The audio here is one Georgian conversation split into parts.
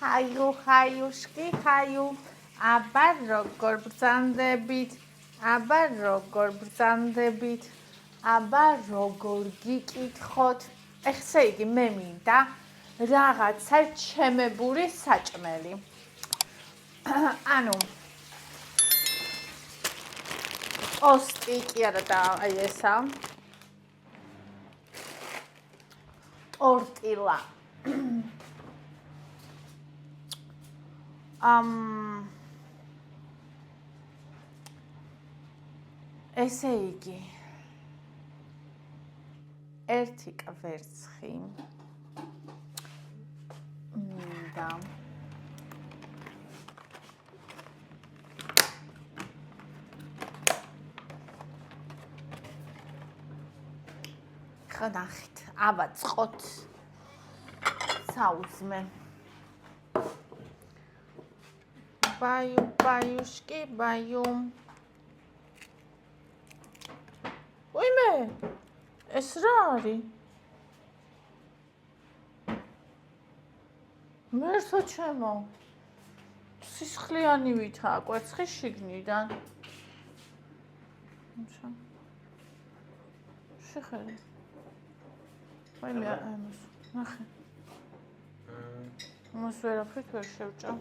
ჰაიუშკი, ჰაიუ. აბა როგორ ბრძანდებით, აბა როგორ ბრძანდებით, აბა როგორ გიკითხოთ. ესე იგი მე მინდა რაღაცა ჩემებური საჭმელი. ანუ ტოსტი კი არა და აი ესა. ტორტილა. ესე იგი ერთი კვერცხი მინდა ხა ნახეთ ავაწყოთ საუზმე ბაიუშკი ბაიუ ვიმე ეს რა არის მერტო ჩემო სისხლიანი ვითაა კვერცხი შიგნიდან შეხედე ვიმე ამას ნახე მას ვერაფრით ვერ შევჭამ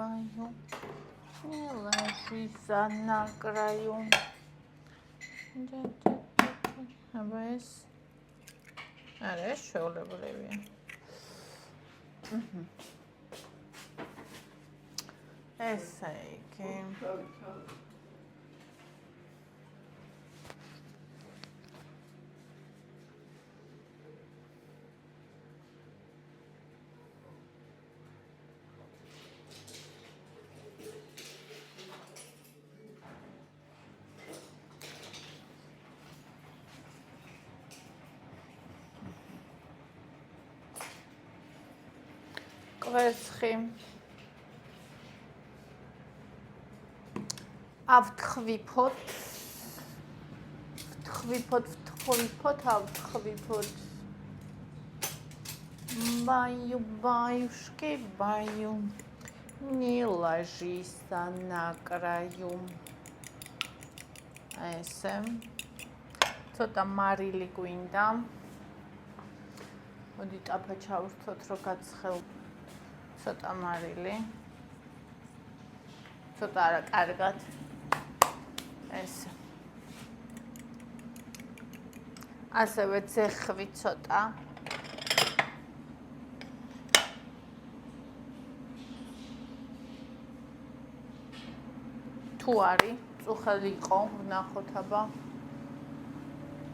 Баю, не ложись на краю. Абас. არა, შეულებლებია. ესე იგი. კვერცხი ავთხვიფოთ ავთხვიფოთ ბაიუშკი ბაიუ не ложись на краю ესე ცოტა მარილი გვინდა მოდი ტაფა ჩავვრთოთ რომ გაცხელ ცოტა მარილი ცოტა არა კარგად ეს ასევე ძეხვი ცოტა თუ არის წუხელი იყო ვნახოთ აბა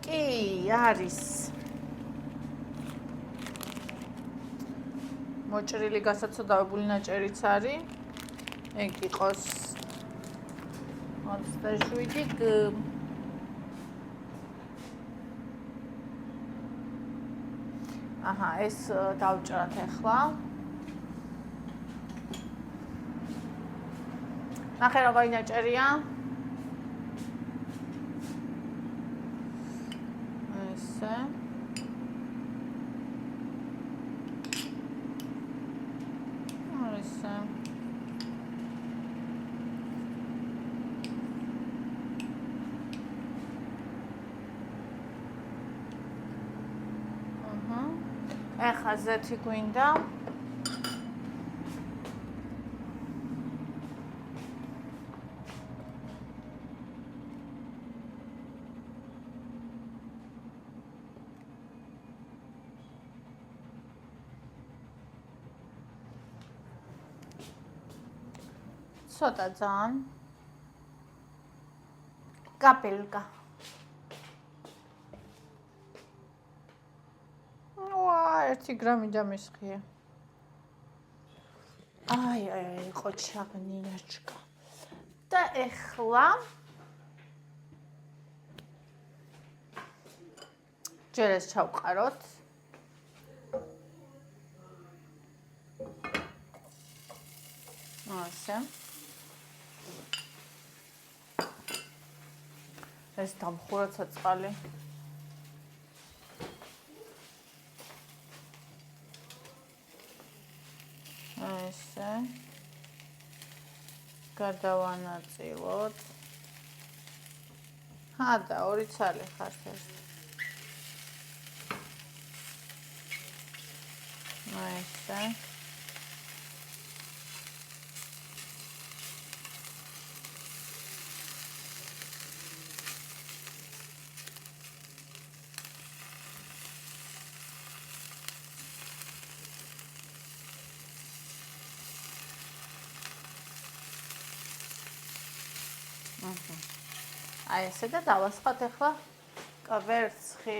კი არის მოჭრილი გასაცოდავებული ნაჭერიც არის. ეგ იყოს 27 გ. აჰა, ეს დავჭრათ ახლა. ნახე როგორი ნაჭერია. ესე ეხლა ზეთი გვინდა ცოტა ძალიან კაპელკა ერთი გრამი დამისხია. აი, იყო ჩაგნინაჩკა. და ეხლა ჯერ ეს ჩავყაროთ. ასე. ეს დამხურა ცოცხალი. ესე. გადავანაწილოთ. და 2 ცალი ხართ ეს. ესე. აი ესე და დავასხათ ახლა კვერცხი.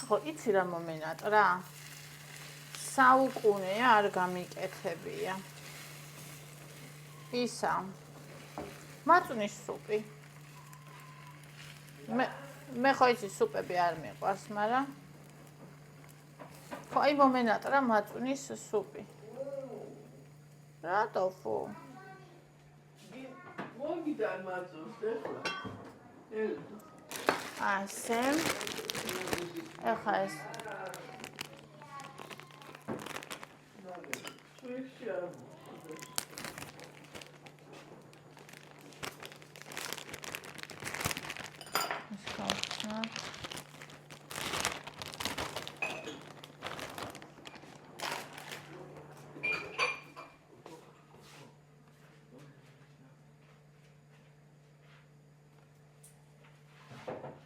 ხო, იცი რა მომენატრა? საუკუნეა არ გამიკეთებია. ისა. მაწვნის სუპი. მე ხო იცი სუპები არ მიყვარს, მაგრამ ხო აი მომენატრა მაწვნის სუპი. რატო ხო? მოგიდან მაწვს ახლა. ასე. ახლა ეს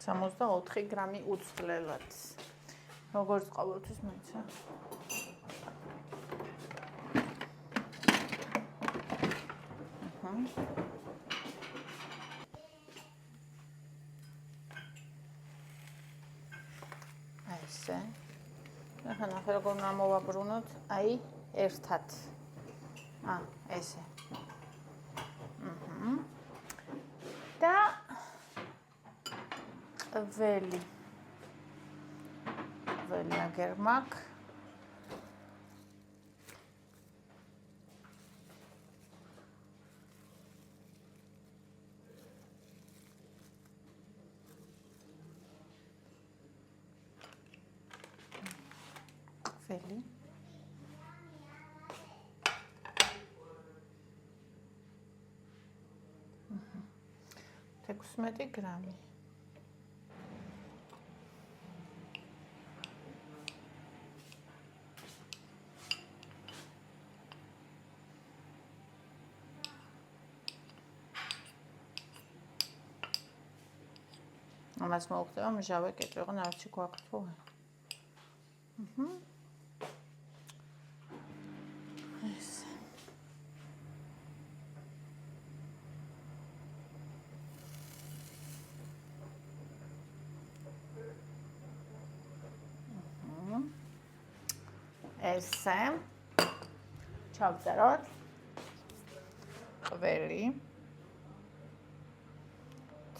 სამოცდა 4 გრამი უცხლელად. როგორც ყოველთვის მეცა. ესე. ახლა ნახე როგორ უნდა მოვაბრუნოთ, აი ერთად. ესე. და ველი აგერ მაქვს. ველი 16 გრამი. ამას მოვხდება მჟავე კეჭვი, რა ვიცი გვაქვს თუ არა. ესე. ესე. ჩავწეროთ. კველი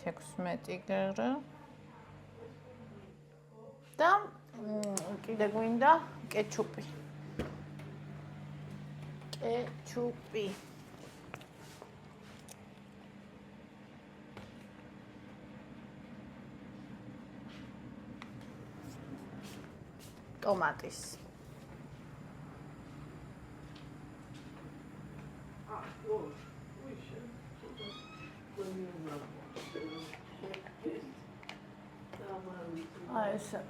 16 გრამი. და კიდე გვინდა კეჩუპი. ტომატის. ესე.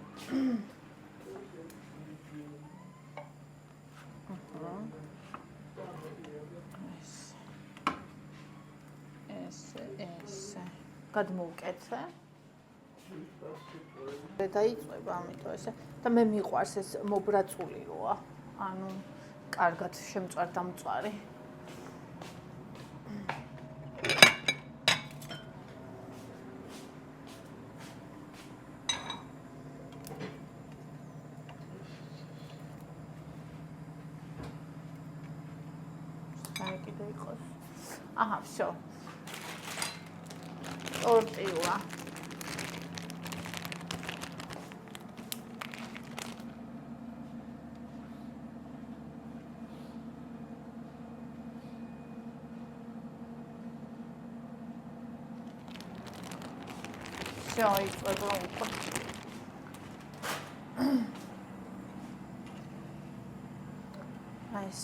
ესე. გადმოვკეთე. დაიწვება ამიტომ ესე. და მე მიყვარს ეს მობრაწულიოა. ანუ კარგად შემწვარ დამწვარი. Всё. ტორტილა. Всё, იწყება უკვე. აი ეს.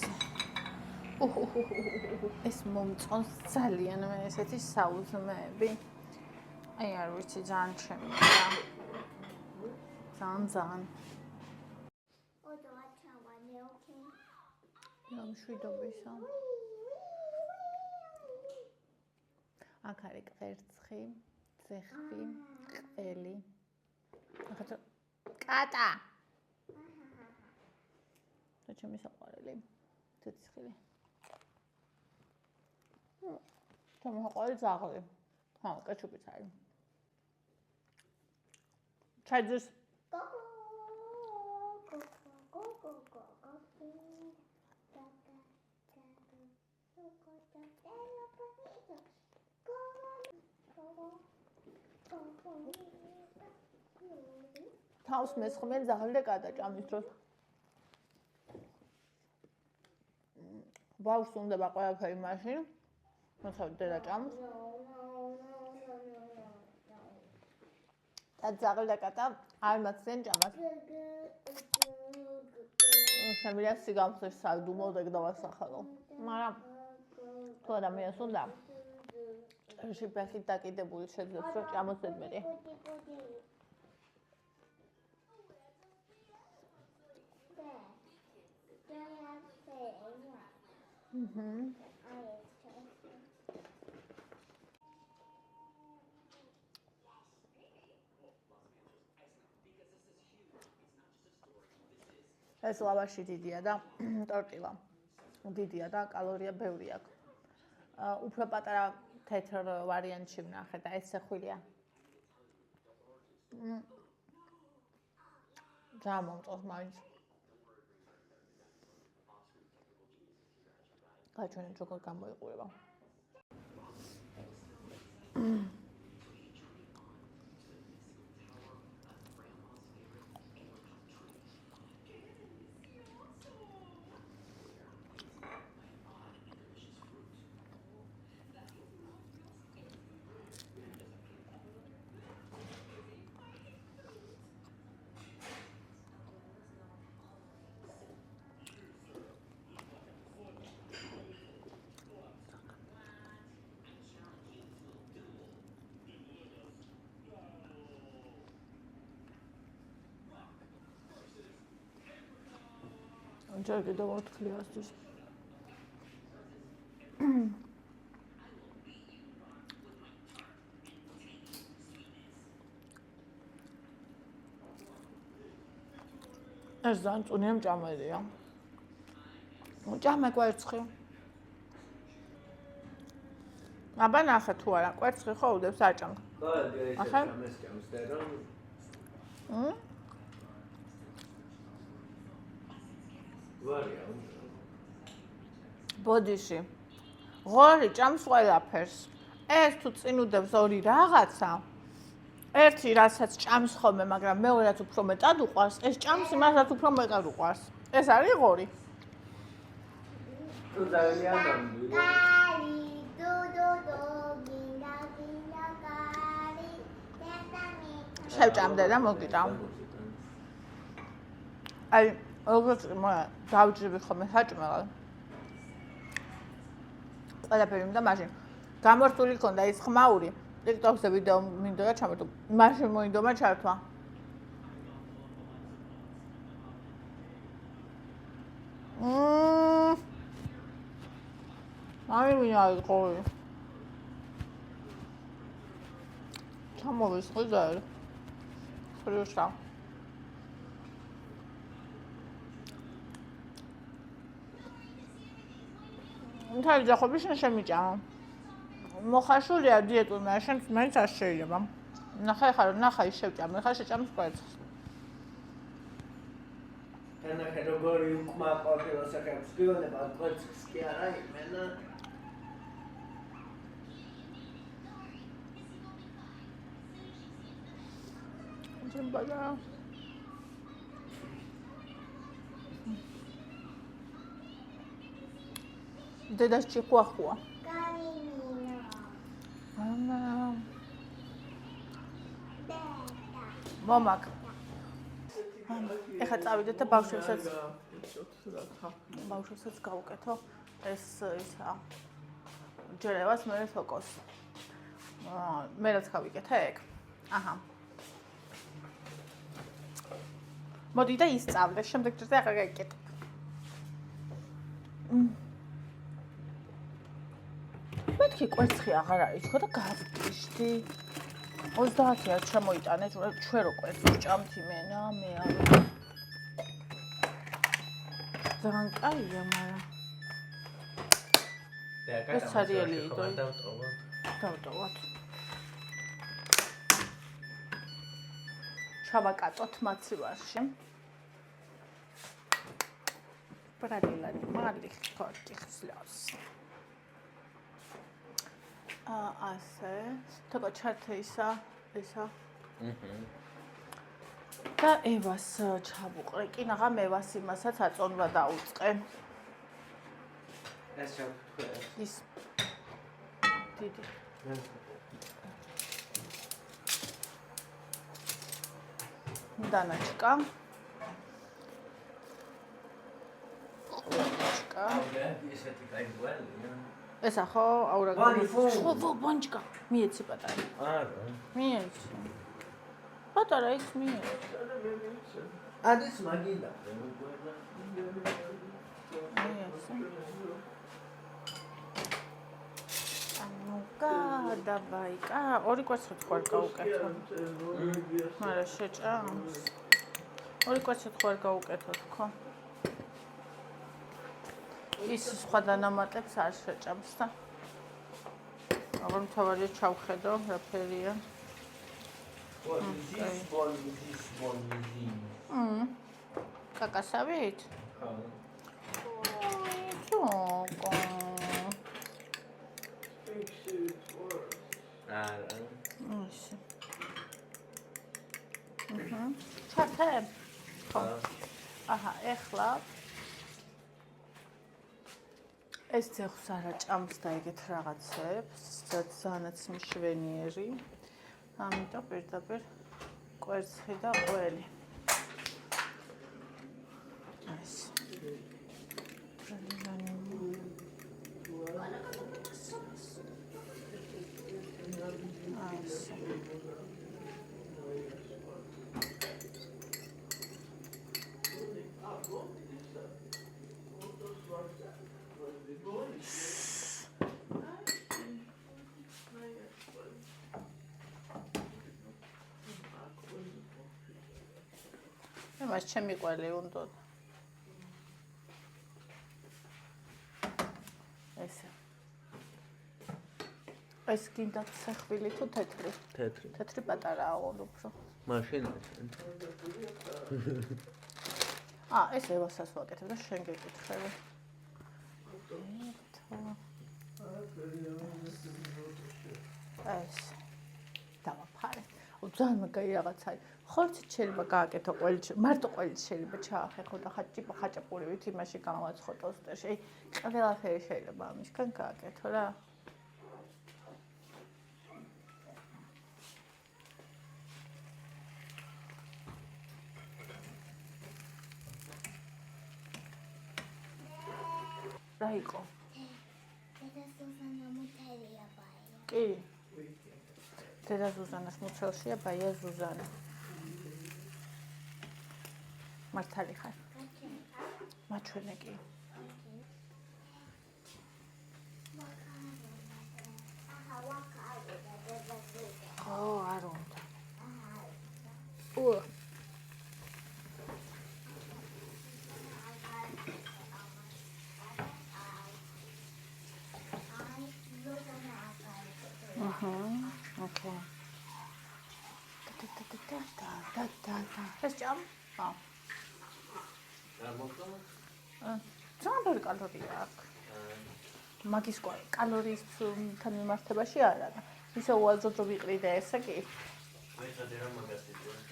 ეს მომწონს ძალიან მე ესეთი საუზმეები. აი არ ვიცი ძალიან ჩემი და ძალიან. მშვიდობისა. აქ არის კვერცხი, ძეხბი, ყველი. ახლა კატა. და ჩემი საყვარელი. ცეცხლი. ჩემი საყვარელი ძაღლი. ხა, კეჩუპიც არის. ჩაიძეს. თავს მესხმენ ძაღლი და კატა ჭამის დროს. ბავშვს უნდება ყველაფერი მაშინ, მოხავ დედა ჭამს. და ძაღლი და კატა არ მაცდენ ჭამას. შემიძლია სიგამხის სადუმოდ ეგ დავასახელო. მაგრამ თუ ადამიანს უნდა ჭერში ფეხით დაკიდებული შეძლოს რომ ჭამოს ზედმეტი. ეს ლავაში დიდია და ტორტილა დიდია და კალორია ბევრი აქვს. უფრო პატარა თეთრ ვარიანტში ვნახე და ეს ხილია. ძალიან მომწონს მაინც. გაჩვენე როგორ გამოიყურება. ჯერ კიდევ 4 ქლიასთვის. ეს ძალიან წუნია მჭამელია. ჭამე კვერცხი. აბა ნახე თუ არა, კვერცხი ხო უდევს აჭამს. ახლა ეს ჭამს და რომ ბოდიში. ღორი ჭამს ყველაფერს. ეს თუ წინ უდევს ორი რაღაცა. ერთი რასაც ჭამს ხოლმე, მაგრამ მეორეც უფრო მეტად უყვარს, ეს ჭამს იმასაც უფრო მეტად უყვარს. ეს არის ღორი. თუ ძალიან ნამდვილი. შევჭამდე და მოგიტავ. აი როგორც დავჯები ხოლმე საჭმელად. ყველაფერი უნდა მაშინ. გამორთული ქონდა ის ხმაური. TikTok-ზე ვიდეო მინდოდა ჩამოთო. მაშინ მოინდომა ჩართვა. აი ვინ არის ყორი. ჩამოვის ხიზარ. ხრიუშა. მთელი ძახები შენ შემიჭამა. მოხარშულია დიეტურმა, შენ მაინც არ შეიძლება. ნახე ხარ, ნახა ის შევჭამე, ხარ შეჭამს კვერცხს. თანახე როგორი უკმა ყოფილა საკითხს გიონება კვერცხს კი არა იმენა. ძიმბადა. დედას ჭიხუახუა. მამა. მამაკ. ეხლა წავიდეთ და ბავშვებსაც გავუკეთო ეს ისა ჯერევას მე თოკოს. მე რაც გავიკეთე ეგ. აჰა. მოდი და ისწავლე, შემდეგ ჯერზე აღარ გაიკეთებ. მეთქი კვერცხი აღარ არის ხო და გავკიშდი. 30-ია ჩამოიტანე, ჩვენ რო კვერცხს ჭამთ იმენა, მე არა. ძალიან კაია, მაგრამ ეს სერიალი იდო. დავტოვოთ. ჩავაკატოთ მაცივარში. ბრალილანი მალი ხორტი ხსლავს. ასე, თქო ჩართე ისა. და ევას ჩავუყრე. კი, ნაღა მევას იმასაც აწონვა დაუწყე. ეს შევხვდე. ის დიდი. დანაჩკა. ესეთი კაი გვარია. ესა ხო, აურა. ხო, ბონჩკა. მიეცი პატარა. არა. მიეცი. პატარა ის მიეცი. ადის მაგინა. давай. ორი კვერცხით ხوار გავუკეთო. არა, შეჭამს. ორი კვერცხით ხوار გავუკეთო თქო. ის სხვა დანამატებს არ შეჭამს და. აღარ მთავარია ჩავხედო, რა ფერია. კაკასავით? ხო. ჩოკო. არა. ისე. ჩათე? ხო. აჰა, ეხლა ეს ძეხს არა ჭამს და ეგეთ რაღაცებს, ძალიანაც მშვენიერი. ამიტომ პირდაპირ კვერცხი და ყველი. ეს. მას ჩემი ყველი უნდა. ესე. ეს გინდათ სახვილი თუ თეთრი? თეთრი. თეთრი პატარაა უფრო. მაშინ ეს ევასაც ვაკეთებ და შენ გეკითხები. ეს. დავაფარე. ძალიან მაგარი რაღაცაა. ხორცით შეიძლება გააკეთო ყველი, მარტო ყველი შეიძლება ჩაახეხო და ხაჭაპურივით იმაში გამოვაცხო ტოსტერში. ყველაფერი შეიძლება ამისგან გააკეთო რა. რა იყო? კი. დედა ზუზანას მუცელშია ბაია ზუზანა. მართალი ხარ? მაჩვენე კი. ხო, არ უნდა. Okay. ეს ჭამ? ძალიან ბევრი კალორია აქვს. მაგის კალორიისთან მიმართებაში არა. ისე უაზროდ ვიყრი და ესე კი. ვეღარ რა მაგას იწევს.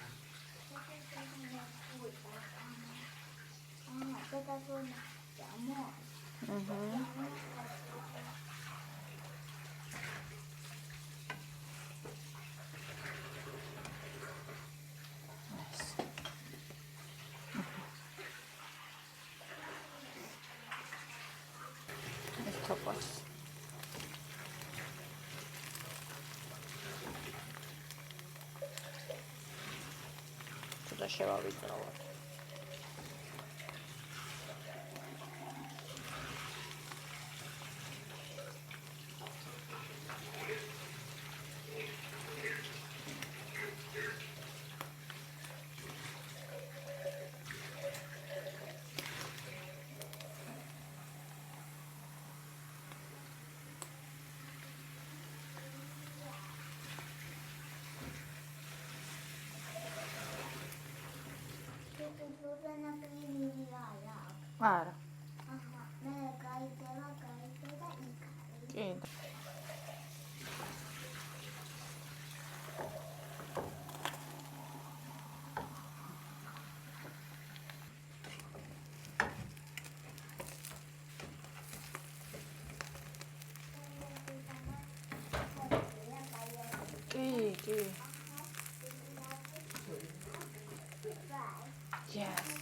თოყვას ცოტა შევავიწროვოთ. არა. კი. კი. Yes.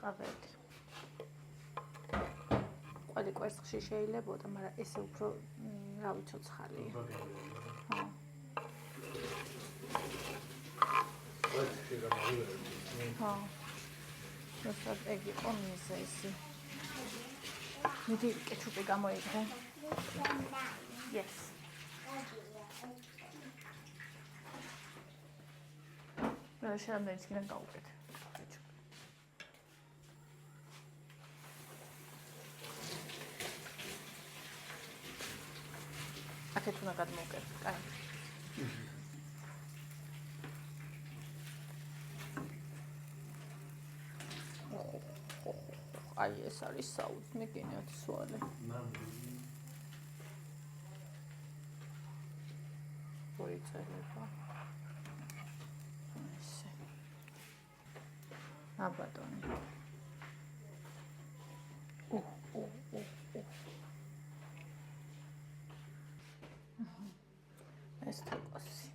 კავედი. ყვადი კვერცხში შეიძლებოდა, მაგრამ ესე უფრო რა ვიცი ცხალია. ხო. ხო. უბრალოდ ეგ იყო მიზეზი. მიდი კეჩუპი გამოიგრე. Yes. რა შეიძლება ისკენ გავუკეთე. აქეთ უნდა გადმოვკერდე. კაი. აი ეს არის საუცნი კინოცვალი. მოიწელება. ესე. აბატონი. ეს თოკოსი.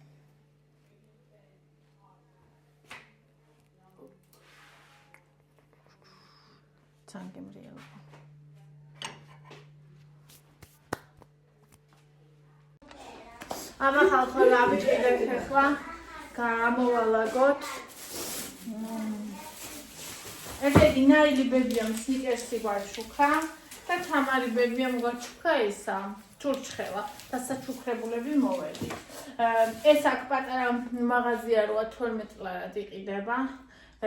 Τσანგემრიელო. ამა ხალხო რა ვიჭირდეთ ახლა? გამოვალაგოთ. ესე ინარილი ბებიამ სნიკერსი გვაჩუქა და თამარი ბებიამ გვაჩუქა ისა ჩურჩხელა და საჩუქრებულები მოვედი. ეს აქ პატარა მაღაზია როა 12 წლად იყიდება.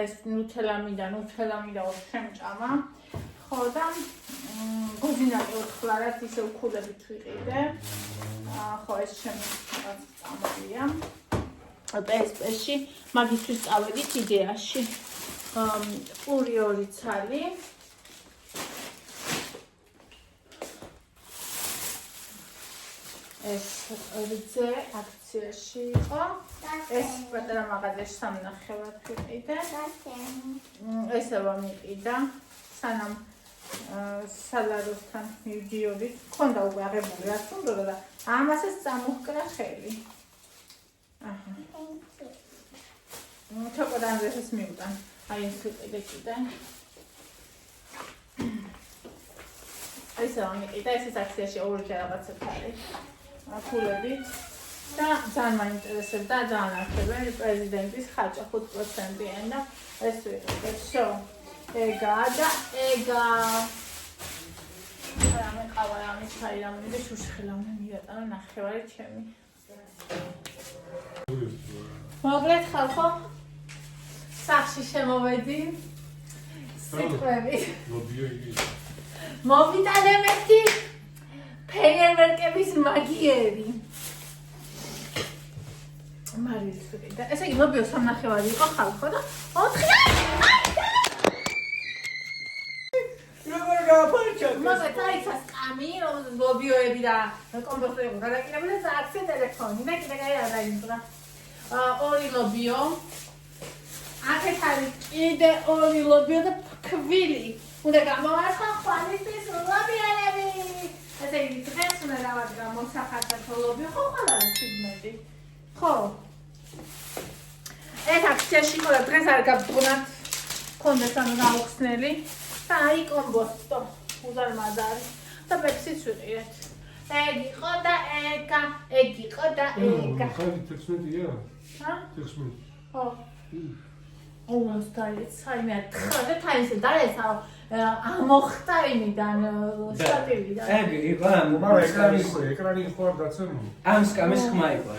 ეს ნუთელამი და შემჭამა. ხო და გოზინაკი 4 წლად ისე უქულებით ვიყიდე. ხო ეს ჩემი წამოვია. PSP-ში მაგისთვის წავედით იდეაში. პური 2 ცალი. ეს რძე აქციაში იყო. ეს პატარა მაღაზიაში 3 ნახევარად ვიყიდე. ესე ვამიყიდა. სანამ სალაროსთან მივდიოდი. მქონდა უკვე აღებული რაც უნდა და ამასაც წამოვკრა ხელი. აჰა. ჩოკოდანზე ეს მივტან. აი ეს ვიყიდე კიდე. ესე ვამიყიდა. ესეც აქციაში ორჯერ რაღაცა არის. ქულებით და ძალიან მაინტერესებდა ძალიან ახლებენ პრეზიდენტის ხაჭა 5%-იან და ეს ვიყიდე. შო ეგა და ეგა რამე ყავა რამე ჩაი რამე და შუშხელა უნდა მივატანო ნახევარი ჩემი. მოგლეთ ხალხო სახში შემოვედი სიტყვები მოვიტანებდი ფეიერვერკების მაგიერი. მარილის ვიყიდა. ესე იგი ლობიო 3 ნახევარი იყო ხალხო და 4 მაგათ აიცა სკამი, რომელზეც ლობიოები და კომპოსტები იყო გადაკიდებული და აქცია ტელეფონი და კიდე კაი არ დაიმსგა. ორი ლობიო. აქეთ არის კიდე ორი ლობიო და ქვილი. უნდა გამოვარცხა ხვალისთვის ლობიოები. ესე იგი დღეს უნდა დავადგა მოსახარხო ლობიო, ხო ყველა არის ფიგმენტი. ხო. ეს აქციაში ხო და დღეს არ გაბრუნათ. კონდეს ანუ გაუხსნელი და აი კომბოსტო უზარმაზარი და პეპსიც ვიყიდეთ. ეგ იყო და ეგა, ეგ იყო და ეგა. ხაი 16-ია? ჰა? 16. ხო. ომოსტაი, საიმე თხაზე თაინსე დაესა ამოხტა იმიდან სტატივიდან. ეგ იყო ამ მაგრამ ეკრანი ხო არ დაცემო? ამ სკამის ხმა იყო.